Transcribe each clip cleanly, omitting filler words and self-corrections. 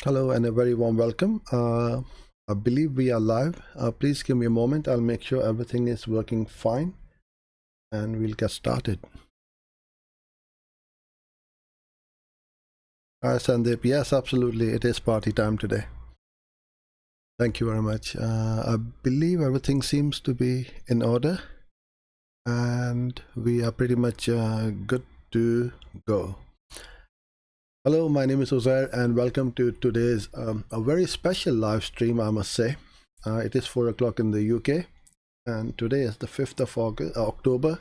Hello and a very warm welcome. I believe we are live. Please give me a moment. I'll make sure everything is working fine and we'll get started. Hi, Sandeep. Yes, absolutely. It is party time today. Thank you very much. I believe everything seems to be in order and we are pretty much good to go. Hello, my name is Uzair and welcome to today's a very special live stream, I must say. It is 4 o'clock in the UK and today is the 5th of October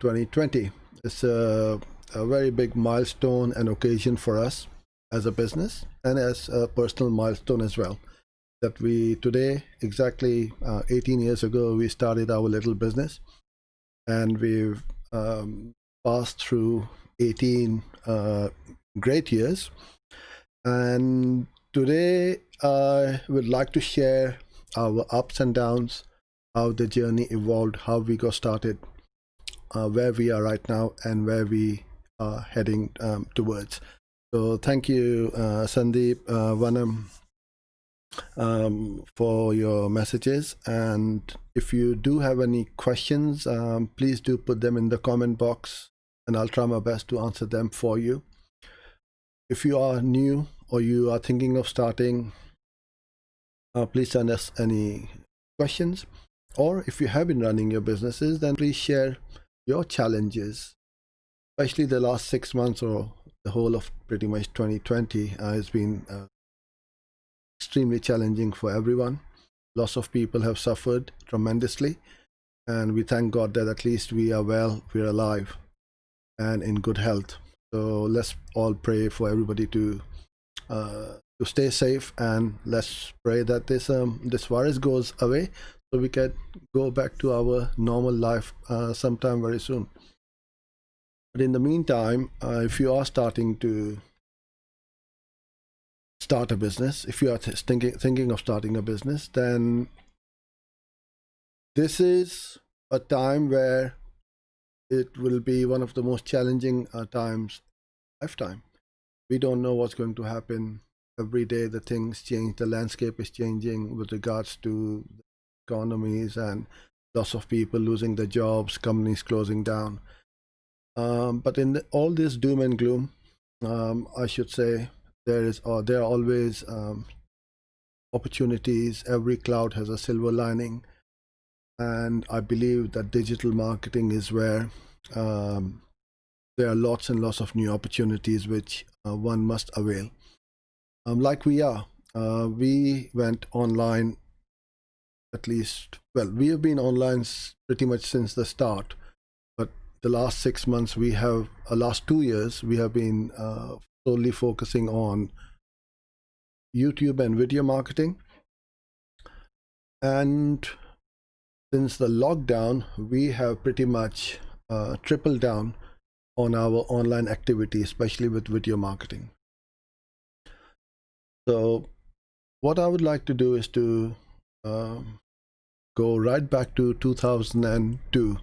2020. It's a very big milestone and occasion for us as a business and as a personal milestone as well. That we today, exactly 18 years ago, we started our little business and we've passed through 18 great years. And today I would like to share our ups and downs, how the journey evolved, how we got started, where we are right now, and where we are heading towards. So thank you, Sandeep, Vanam, for your messages. And if you do have any questions, please do put them in the comment box and I'll try my best to answer them for you. If you are new or you are thinking of starting, please send us any questions. Or if you have been running your businesses, then please share your challenges, especially the last 6 months or the whole of pretty much 2020 has been extremely challenging for everyone. Lots of people have suffered tremendously, and we thank God that at least we are well, we're alive, and in good health. So let's all pray for everybody to stay safe, and let's pray that this virus goes away so we can go back to our normal life sometime very soon. But in the meantime, if you are starting to start a business, if you are thinking of starting a business, then this is a time where it will be one of the most challenging times in lifetime. We don't know what's going to happen. Every day the things change, the landscape is changing with regards to economies and lots of people losing their jobs, companies closing down. But in all this doom and gloom, I should say there are always opportunities. Every cloud has a silver lining, and I believe that digital marketing is where there are lots and lots of new opportunities which one must avail. Like we went online. At least, well, we have been online pretty much since the start, but the last 6 months last 2 years we have been solely focusing on YouTube and video marketing. And since the lockdown, we have pretty much tripled down on our online activity, especially with video marketing. So what I would like to do is to go right back to 2002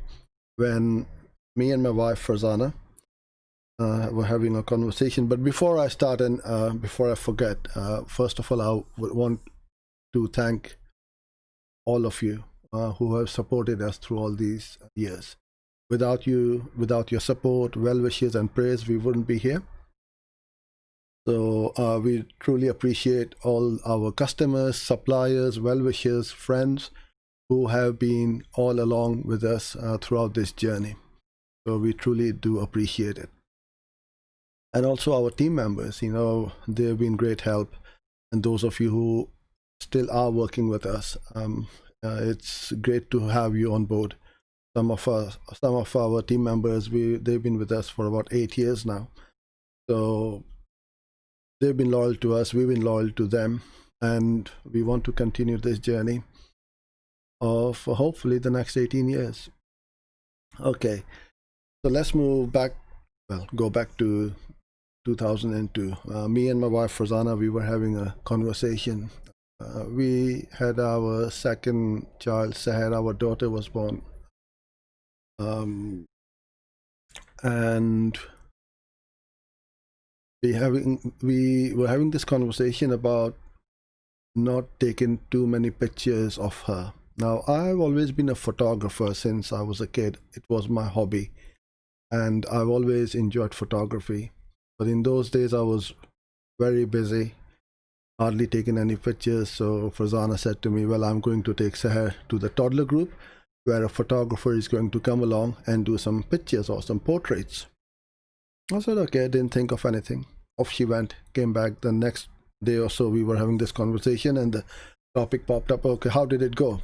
when me and my wife Farzana were having a conversation. But before I start and before I forget, first of all, I would want to thank all of you who have supported us through all these years. Without you, without your support, well wishes, and praise, we wouldn't be here. So we truly appreciate all our customers, suppliers, well wishers, friends who have been all along with us throughout this journey. So we truly do appreciate it. And also our team members, they've been great help. And those of you who still are working with us, it's great to have you on board. Some of our team members, they've been with us for about 8 years now. So they've been loyal to us, we've been loyal to them, and we want to continue this journey of hopefully the next 18 years. Okay, so let's go back to 2002. Me and my wife Farzana, we were having a conversation. We had our second child, Seher, our daughter was born. And we were having this conversation about not taking too many pictures of her. Now, I've always been a photographer since I was a kid. It was my hobby, and I've always enjoyed photography. But in those days, I was very busy, hardly taking any pictures. So Farzana said to me, well, I'm going to take Seher to the toddler group where a photographer is going to come along and do some pictures or some portraits. I said, okay, I didn't think of anything. Off she went, came back the next day or so. We were having this conversation and the topic popped up. Okay, how did it go?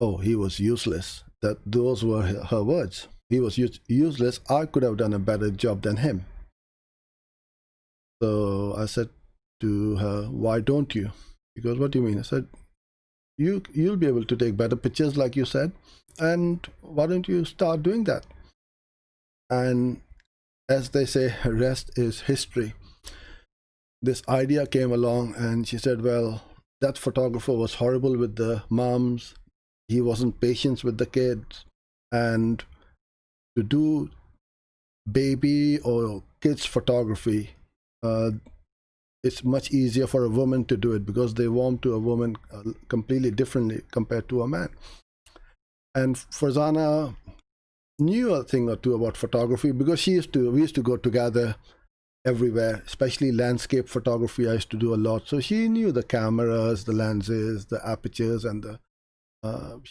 Oh, he was useless. Those were her words. He was useless. I could have done a better job than him. So I said to her, why don't you? She goes, what do you mean? I said, you'll be able to take better pictures like you said, and why don't you start doing that? And as they say, rest is history. This idea came along and she said, well, that photographer was horrible with the moms. He wasn't patient with the kids, and to do baby or kids photography, it's much easier for a woman to do it because they warm to a woman completely differently compared to a man. And Farzana knew a thing or two about photography because we used to go together everywhere, especially landscape photography. I used to do a lot. So she knew the cameras, the lenses, the apertures, and the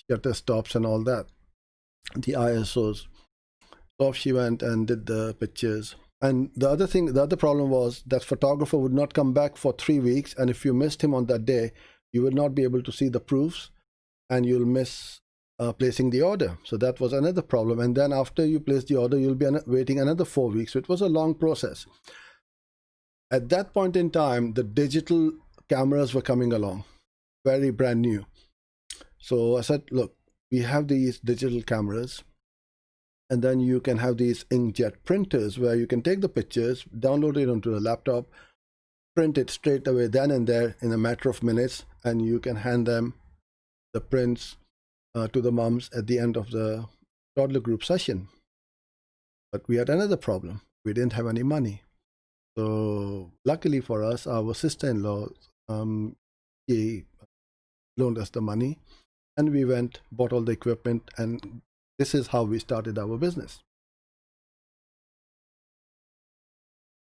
shutter stops and all that, the ISOs. So she went and did the pictures. And the other problem was that photographer would not come back for 3 weeks, and if you missed him on that day, you would not be able to see the proofs, and you'll miss placing the order. So that was another problem. And then after you place the order, you'll be waiting another 4 weeks. So it was a long process. At that point in time, the digital cameras were coming along, very brand new. So I said, look, we have these digital cameras, and then you can have these inkjet printers where you can take the pictures, download it onto the laptop, print it straight away then and there in a matter of minutes, and you can hand them the prints to the moms at the end of the toddler group session. But we had another problem. We didn't have any money. So luckily for us, our sister-in-law, she loaned us the money, and we went, bought all the equipment, and this is how we started our business.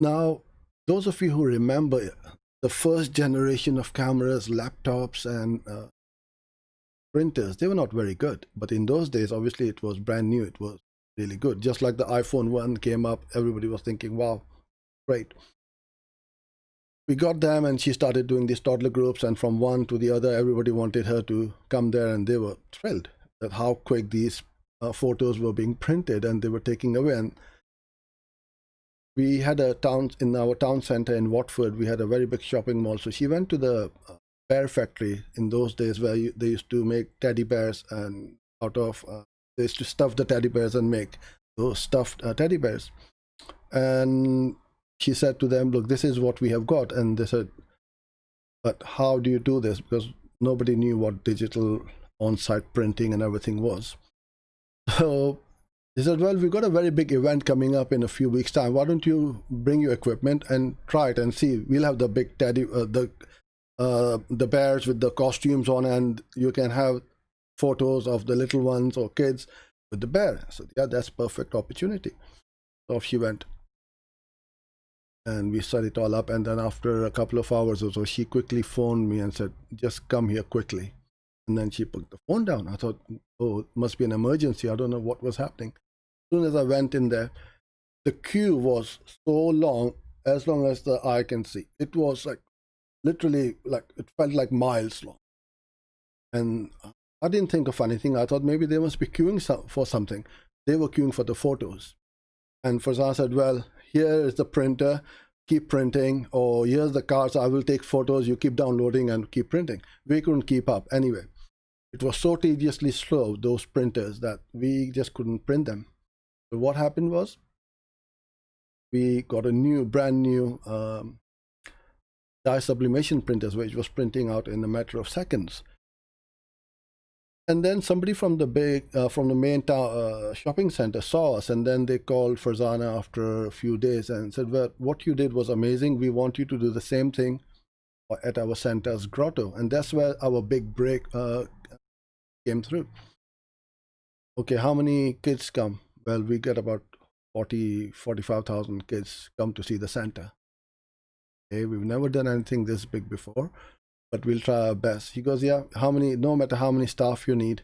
Now, those of you who remember the first generation of cameras, laptops, and printers, they were not very good. But in those days, obviously, it was brand new. It was really good. Just like the iPhone 1 came up, everybody was thinking, wow, great. We got them, and she started doing these toddler groups, and from one to the other, everybody wanted her to come there, and they were thrilled at how quick these photos were being printed and they were taking away. And we had in our town center in Watford, we had a very big shopping mall. So she went to the bear factory in those days where they used to make teddy bears, and they used to stuff the teddy bears and make those stuffed teddy bears. And she said to them, look, this is what we have got. And they said, but how do you do this? Because nobody knew what digital on-site printing and everything was. So he said, well, we've got a very big event coming up in a few weeks' time. Why don't you bring your equipment and try it and see? We'll have the big the bears with the costumes on, and you can have photos of the little ones or kids with the bear. So yeah, that's perfect opportunity. So off she went. And we set it all up. And then after a couple of hours or so, she quickly phoned me and said, just come here quickly. And then she put the phone down. I thought, oh, it must be an emergency. I don't know what was happening. As soon as I went in there, the queue was so long as the eye can see. It was like literally, like it felt like miles long. And I didn't think of anything. I thought maybe they must be queuing for something. They were queuing for the photos. And Farzana said, well, here is the printer, keep printing, or here's the cards, I will take photos, you keep downloading and keep printing. We couldn't keep up. Anyway, it was so tediously slow, those printers, that we just couldn't print them. So what happened was, we got a brand new dye sublimation printers, which was printing out in a matter of seconds. And then somebody from the main town shopping center saw us, and then they called Farzana after a few days and said, well, what you did was amazing. We want you to do the same thing at our center's grotto. And that's where our big break came through. Okay, how many kids come? Well, we get about 45,000 kids come to see the center. Okay, we've never done anything this big before, but we'll try our best. He goes, yeah, no matter how many staff you need,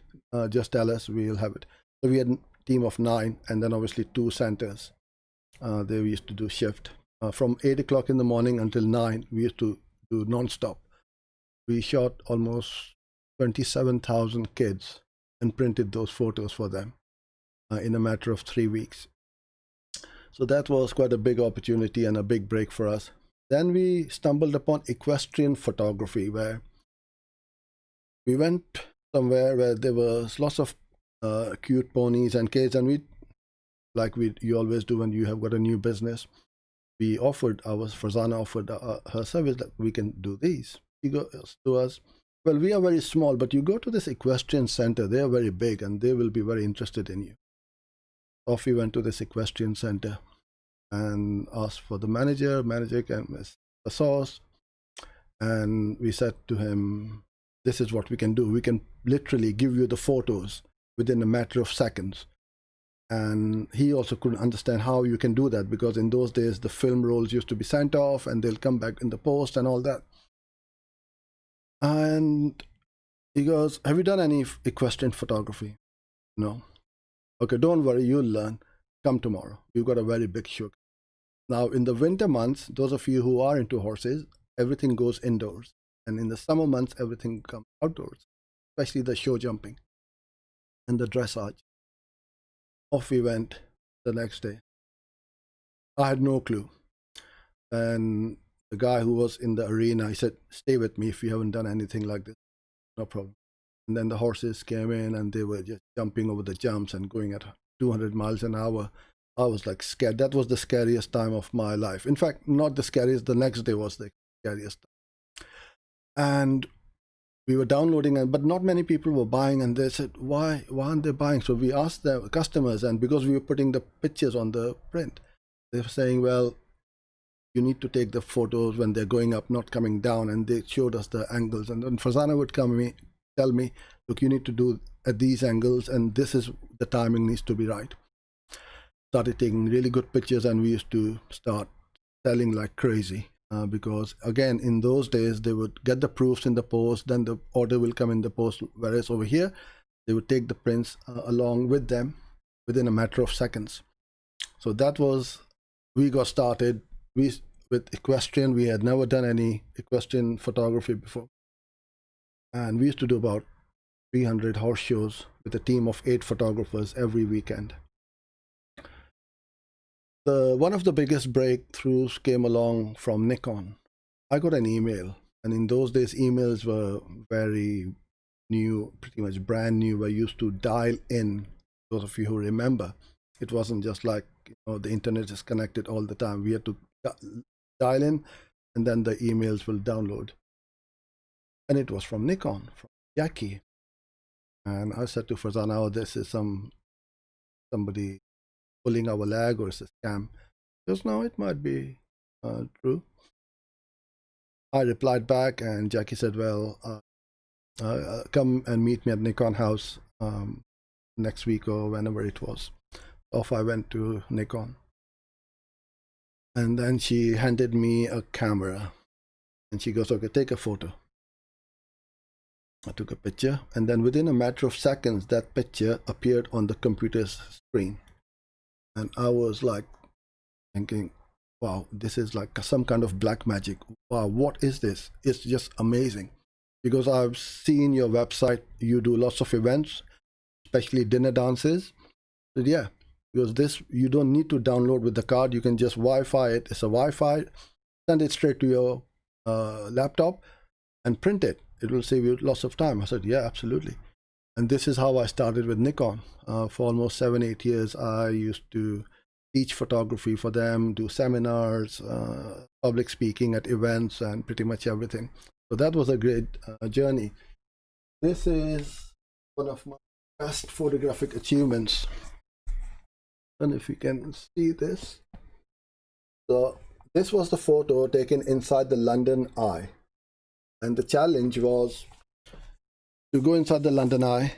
just tell us, we'll have it. So we had a team of 9, and then obviously 2 centers. They used to do shift. From 8 o'clock in the morning until 9, we used to do non-stop. We shot almost 27,000 kids and printed those photos for them in a matter of 3 weeks. So that was quite a big opportunity and a big break for us. Then we stumbled upon equestrian photography, where we went somewhere where there was lots of cute ponies and kids, and you always do when you have got a new business, Farzana offered her service that we can do these. She goes to us, well, we are very small, but you go to this equestrian center, they are very big and they will be very interested in you. Off we went to this equestrian center and asked for the manager came, saw us, and we said to him, this is what we can do. We can literally give you the photos within a matter of seconds. And he also couldn't understand how you can do that, because in those days the film rolls used to be sent off and they'll come back in the post and all that. And he goes, have you done any equestrian photography? No. Okay, don't worry, you'll learn. Come tomorrow. We've got a very big show. Now, in the winter months, those of you who are into horses, everything goes indoors. And in the summer months, everything comes outdoors, especially the show jumping and the dressage. Off we went the next day. I had no clue. And the guy who was in the arena, he said, stay with me if you haven't done anything like this. No problem. And then the horses came in and they were just jumping over the jumps and going at 200 miles an hour. I was like scared. That was the scariest time of my life. In fact, not the scariest. The next day was the scariest time. And we were downloading, but not many people were buying. And they said, why aren't they buying? So we asked the customers, and because we were putting the pictures on the print, they were saying, well, you need to take the photos when they're going up, not coming down. And they showed us the angles. And then Farzana would tell me, look, you need to do at these angles, and this is the timing needs to be right. Started taking really good pictures, and we used to start selling like crazy because, again, in those days they would get the proofs in the post, then the order will come in the post, whereas over here they would take the prints along with them within a matter of seconds. So that was, we got started with equestrian. We had never done any equestrian photography before, and we used to do about 300 horse shows with a team of 8 photographers every weekend. One of the biggest breakthroughs came along from Nikon. I got an email, and in those days emails were very new, pretty much brand new. I used to dial in. Those of you who remember, it wasn't just like, the internet is connected all the time. We had to dial in, and then the emails will download. And it was from Nikon, from Jackie. And I said to Farzana, oh, this is somebody pulling our leg, or it's a scam. Because no, it might be true. I replied back, and Jackie said, well, come and meet me at Nikon house next week or whenever it was. Off I went to Nikon. And then she handed me a camera, and she goes, okay, take a photo. I took a picture, and then within a matter of seconds, that picture appeared on the computer's screen. And I was like thinking, wow, this is like some kind of black magic. Wow, what is this? It's just amazing. Because I've seen your website, you do lots of events, especially dinner dances. But yeah, because this, you don't need to download with the card. You can just Wi-Fi it. It's a Wi-Fi. Send it straight to your laptop and print it. It will save you lots of time. I said, yeah, absolutely. And this is how I started with Nikon. For almost 7-8 years, I used to teach photography for them, do seminars, public speaking at events, and pretty much everything. So that was a great journey. This is one of my best photographic achievements. And if you can see this, so this was the photo taken inside the London Eye, and the challenge was to go inside the London Eye,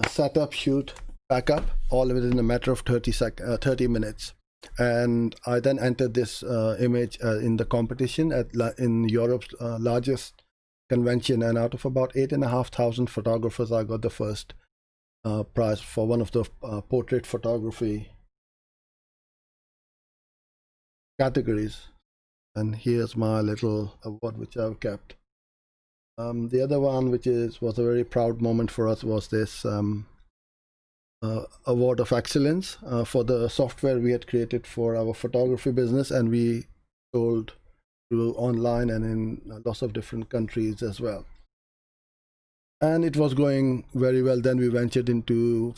set up, shoot, pack up, all within a matter of 30 minutes. And I then entered this image in the competition in Europe's largest convention, and out of about 8,500 photographers, I got the first prize for one of the portrait photography categories. And here's my little award which I've kept. The other one, which was a very proud moment for us, was this award of excellence for the software we had created for our photography business, and we sold through online and in lots of different countries as well. And it was going very well. Then we ventured into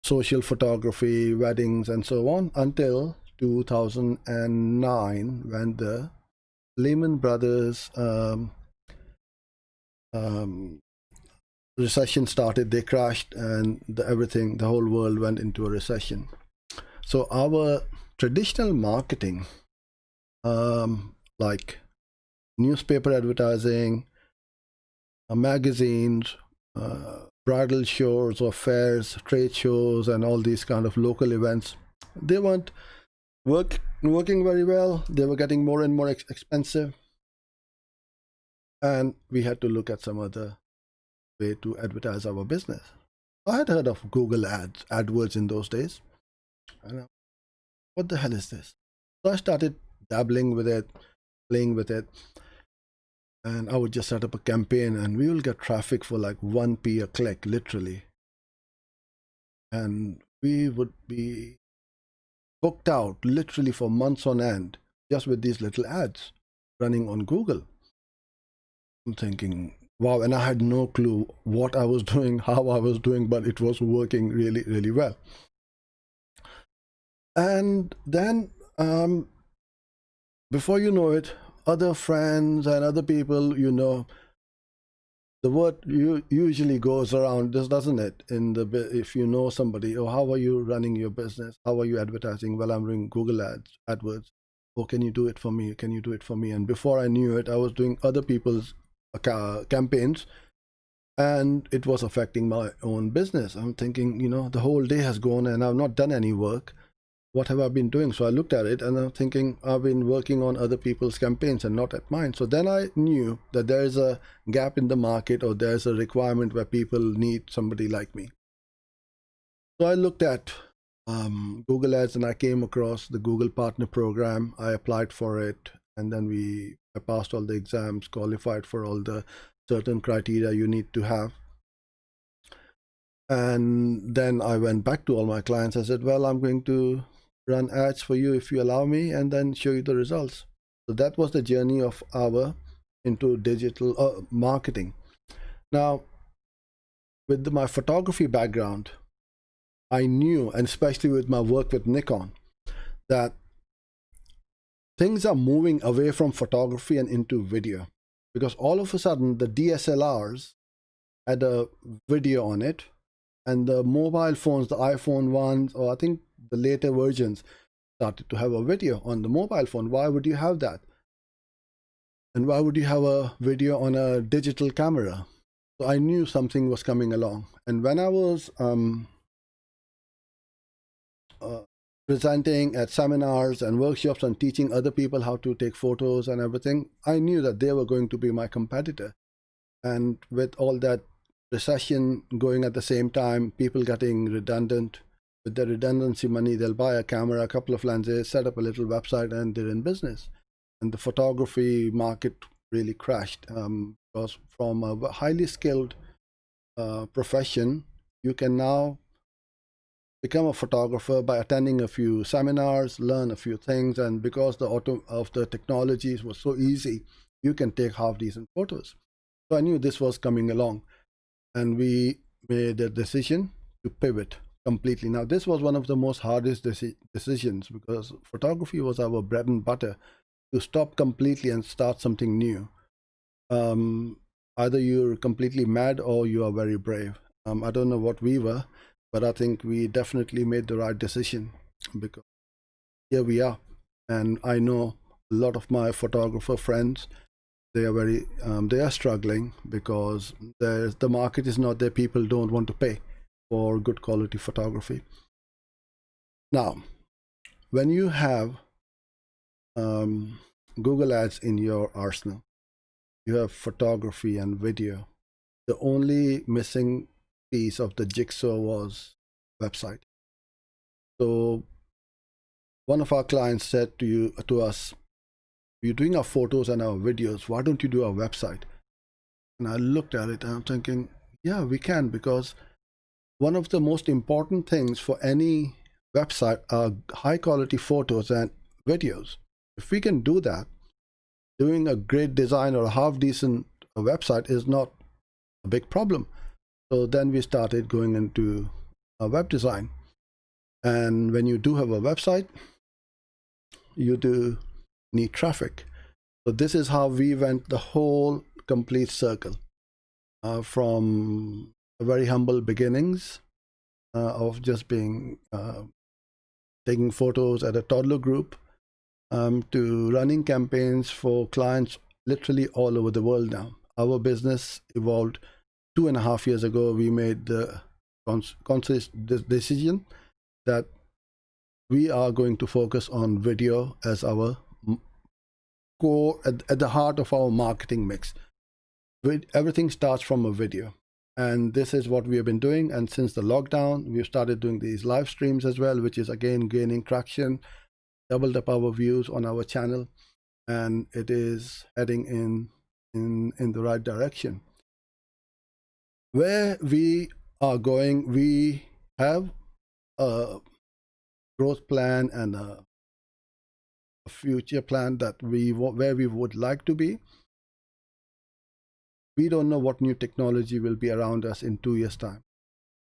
social photography, weddings, and so on, until 2009, when the Lehman Brothers recession started. They crashed, and the whole world went into a recession. So our traditional marketing, like newspaper advertising, magazines, bridal shows or fairs, trade shows, and all these kind of local events, they weren't working very well. They were getting more and more expensive, and we had to look at some other way to advertise our business. I had heard of Google AdWords in those days. And what the hell is this? So I started dabbling with it, playing with it, and I would just set up a campaign, and we will get traffic for like 1p a click, literally. And we would be booked out literally for months on end just with these little ads running on Google. I'm thinking, wow, and I had no clue what I was doing, how I was doing, but it was working really, really well. And then, before you know it, other friends and other people, the word usually goes around, doesn't it? If you know somebody, oh, how are you running your business? How are you advertising? Well, I'm doing Google AdWords. Oh, can you do it for me? Can you do it for me? And before I knew it, I was doing other people's campaigns, and it was affecting my own business. I'm thinking, the whole day has gone and I've not done any work. What have I been doing? So I looked at it and I'm thinking, I've been working on other people's campaigns and not at mine. So then I knew that there is a gap in the market, or there's a requirement where people need somebody like me. So I looked at Google Ads, and I came across the Google Partner Program. I applied for it, and then I passed all the exams, qualified for all the certain criteria you need to have. And then I went back to all my clients. I said, well, I'm going to run ads for you if you allow me, and then show you the results. So that was the journey of into digital marketing. Now, with my photography background, I knew, and especially with my work with Nikon, that things are moving away from photography and into video, because all of a sudden the DSLRs had a video on it, and the mobile phones, the iPhone ones, or I think the later versions, started to have a video on the mobile phone. Why would you have that? And why would you have a video on a digital camera? So I knew something was coming along. And when I was presenting at seminars and workshops and teaching other people how to take photos and everything, I knew that they were going to be my competitor. And with all that recession going at the same time, people getting redundant, with the redundancy money, they'll buy a camera, a couple of lenses, set up a little website, and they're in business. And the photography market really crashed, because from a highly skilled profession, you can now become a photographer by attending a few seminars, learn a few things, and because the technologies was so easy, you can take half decent photos. So I knew this was coming along, and we made a decision to pivot completely. Now, this was one of the most hardest decisions, because photography was our bread and butter. To stop completely and start something new, either you're completely mad or you are very brave. I don't know what we were, but I think we definitely made the right decision, because here we are. And I know a lot of my photographer friends, they are struggling because the market is not there. People don't want to pay for good quality photography. Now, when you have Google Ads in your arsenal, you have photography and video. The only missing piece of the jigsaw was website. So one of our clients said to us, "You're doing our photos and our videos. Why don't you do our website?" And I looked at it and I'm thinking, yeah, we can, because one of the most important things for any website are high quality photos and videos. If we can do that, doing a great design or a half decent website is not a big problem. So then we started going into web design. And when you do have a website, you do need traffic. So this is how we went the whole complete circle, from very humble beginnings of just being taking photos at a toddler group, to running campaigns for clients literally all over the world now. Our business evolved 2.5 years ago. We made the conscious decision that we are going to focus on video as our core, at the heart of our marketing mix. Everything starts from a video. And this is what we have been doing. And since the lockdown, we've started doing these live streams as well, which is again gaining traction, doubled up our views on our channel, and it is heading in the right direction. Where we are going, we have a growth plan and a future plan that where we would like to be. We don't know what new technology will be around us in 2 years' time.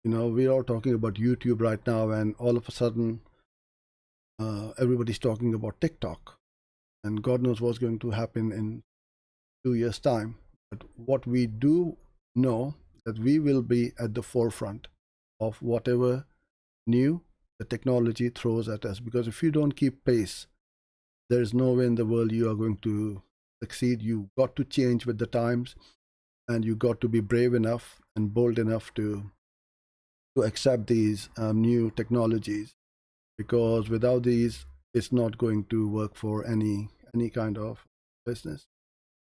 We're all talking about YouTube right now, and all of a sudden, everybody's talking about TikTok, and God knows what's going to happen in 2 years' time. But what we do know, that we will be at the forefront of whatever new the technology throws at us, because if you don't keep pace, there is no way in the world you are going to succeed. You got to change with the times, and you got to be brave enough and bold enough to accept these new technologies, because without these, it's not going to work for any kind of business.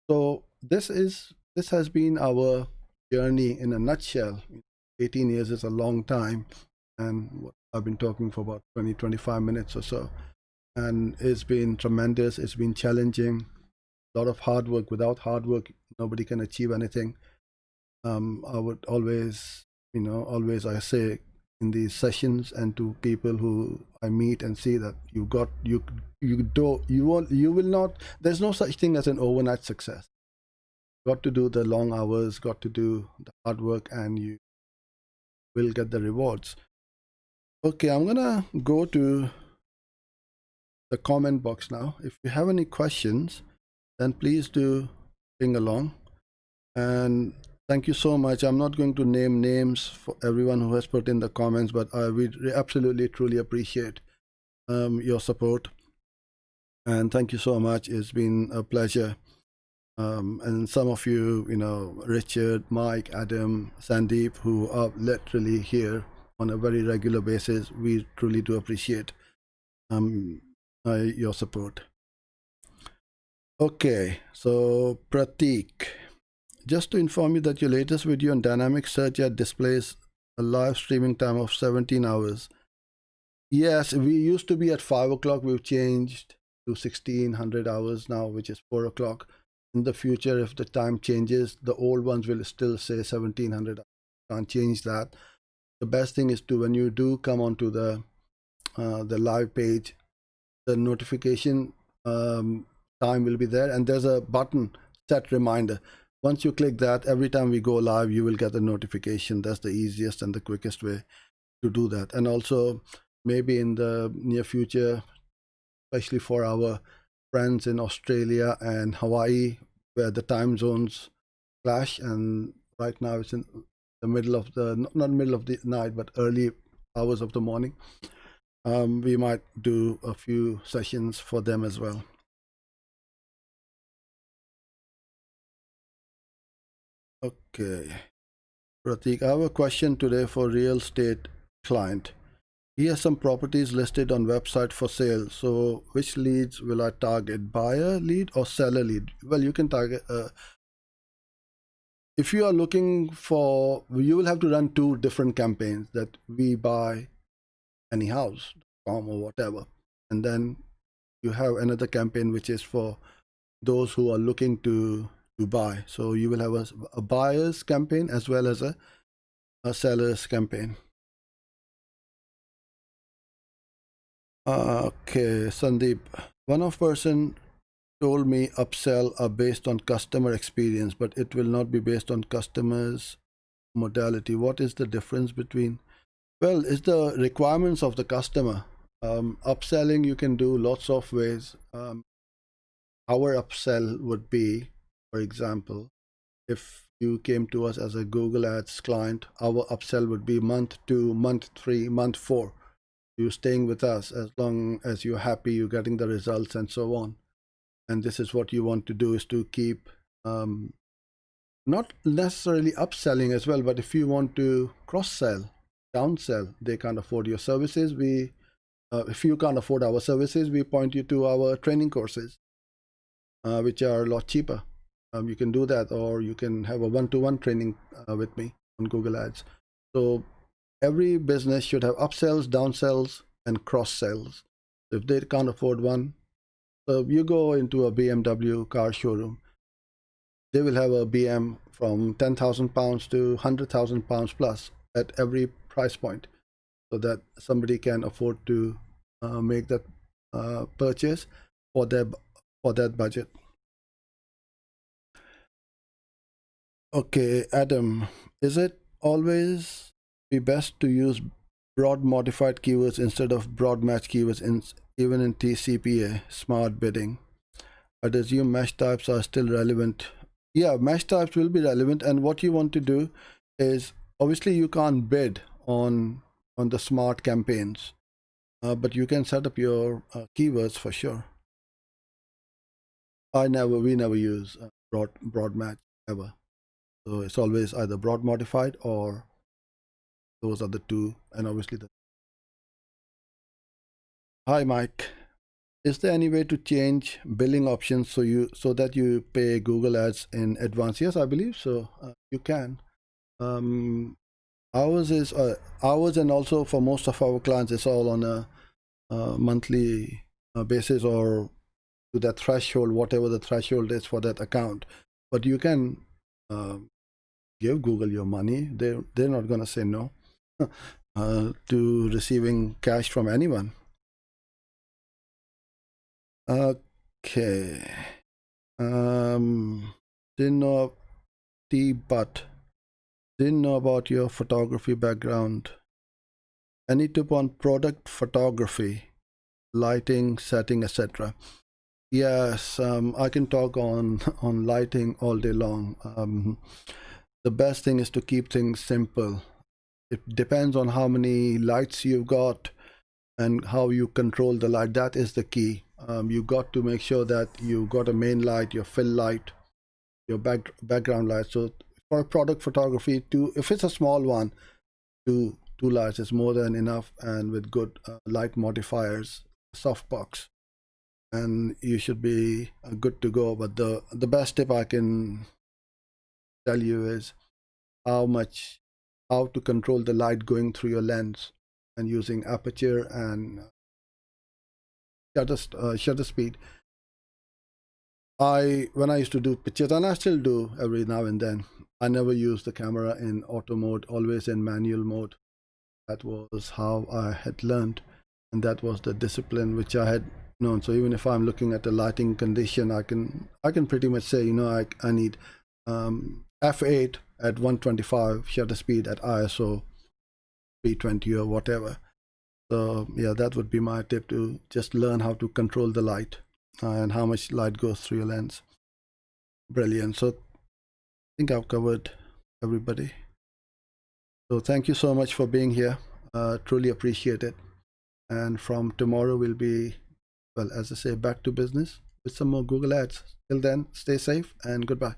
So this has been our journey in a nutshell. 18 years is a long time, and I've been talking for about 20-25 minutes or so, and it's been tremendous. It's been challenging, a lot of hard work. Without hard work, nobody can achieve anything. I would always I say in these sessions and to people who I meet and see, that you will not, there's no such thing as an overnight success. Got to do the long hours, got to do the hard work, and you will get the rewards. Okay, I'm gonna go to the comment box now. If you have any questions, then please do ping along. And thank you so much. I'm not going to name names for everyone who has put in the comments, but we absolutely, truly appreciate your support. And thank you so much. It's been a pleasure. And some of you, Richard, Mike, Adam, Sandeep, who are literally here on a very regular basis, we truly do appreciate your support. Okay, so Pratik, just to inform you that your latest video on dynamic search ad displays a live streaming time of 17 hours. Yes, we used to be at 5 o'clock. We've changed to 1600 hours now, which is 4 o'clock. In the future, if the time changes, the old ones will still say 1700. Can't change that. The best thing is to, when you do come onto the live page, the notification time will be there, and there's a button, set reminder. Once you click that, every time we go live, you will get a notification. That's the easiest and the quickest way to do that. And also, maybe in the near future, especially for our friends in Australia and Hawaii, where the time zones clash, and right now it's in the middle of the, not middle of the night, but early hours of the morning, we might do a few sessions for them as well. Okay, Pratik, I have a question today for real estate client. He has some properties listed on website for sale. So which leads will I target? Buyer lead or seller lead? Well, you can target, if you are looking for, you will have to run two different campaigns, that we buy any house.com or whatever. And then you have another campaign which is for those who are looking to buy. So you will have a buyer's campaign as well as a seller's campaign. Okay, Sandeep, one of person told me upsell are based on customer experience, but it will not be based on customers modality. What is the difference between? Well, it's the requirements of the customer. Upselling you can do lots of ways. Our upsell would be, for example, if you came to us as a Google Ads client, our upsell would be month 2, month 3, month 4. You're staying with us as long as you're happy, you're getting the results and so on. And this is what you want to do, is to keep not necessarily upselling as well, but if you want to cross-sell, downsell, they can't afford your services. If you can't afford our services, we point you to our training courses, which are a lot cheaper. You can do that, or you can have a one-to-one training with me on Google Ads. So every business should have upsells, downsells, and cross-sells. If they can't afford one, so you go into a BMW car showroom, they will have a BM from £10,000 to £100,000 plus at every price point, so that somebody can afford to make that purchase for that budget. Okay, Adam, is it always be best to use broad modified keywords instead of broad match keywords even in TCPA, smart bidding? I'd assume mesh types are still relevant. Yeah, mesh types will be relevant, and what you want to do is, obviously you can't bid on the smart campaigns, but you can set up your keywords for sure. We never use broad match ever. So it's always either broad modified, or those are the two, and obviously the. Hi Mike, is there any way to change billing options so that you pay Google Ads in advance? Yes, I believe so. You can. Ours, and also for most of our clients, it's all on a monthly basis, or to that threshold, whatever the threshold is for that account. But you can give Google your money. They're not going to say no to receiving cash from anyone. Okay. Didn't know but didn't know about your photography background. Any tip on product photography, lighting, setting, etc.? Yes, I can talk on lighting all day long. The best thing is to keep things simple. It depends on how many lights you've got and how you control the light. That is the key. You got to make sure that you got a main light, your fill light, your background light. So for product photography, if it's a small one, two lights is more than enough, and with good light modifiers, softbox, and you should be good to go. But the best tip I can tell you is how to control the light going through your lens, and using aperture and shutter speed. When I used to do pictures, and I still do every now and then, I never use the camera in auto mode, always in manual mode. That was how I had learned, and that was the discipline which I had known. So even if I'm looking at a lighting condition, I can pretty much say, I need f8 at 125 shutter speed at ISO 320 or whatever. So yeah, that would be my tip, to just learn how to control the light and how much light goes through your lens. Brilliant. So I think I've covered everybody. So thank you so much for being here. Truly appreciate it. And from tomorrow, we'll be, well, as I say, back to business with some more Google ads. Till then, stay safe and goodbye.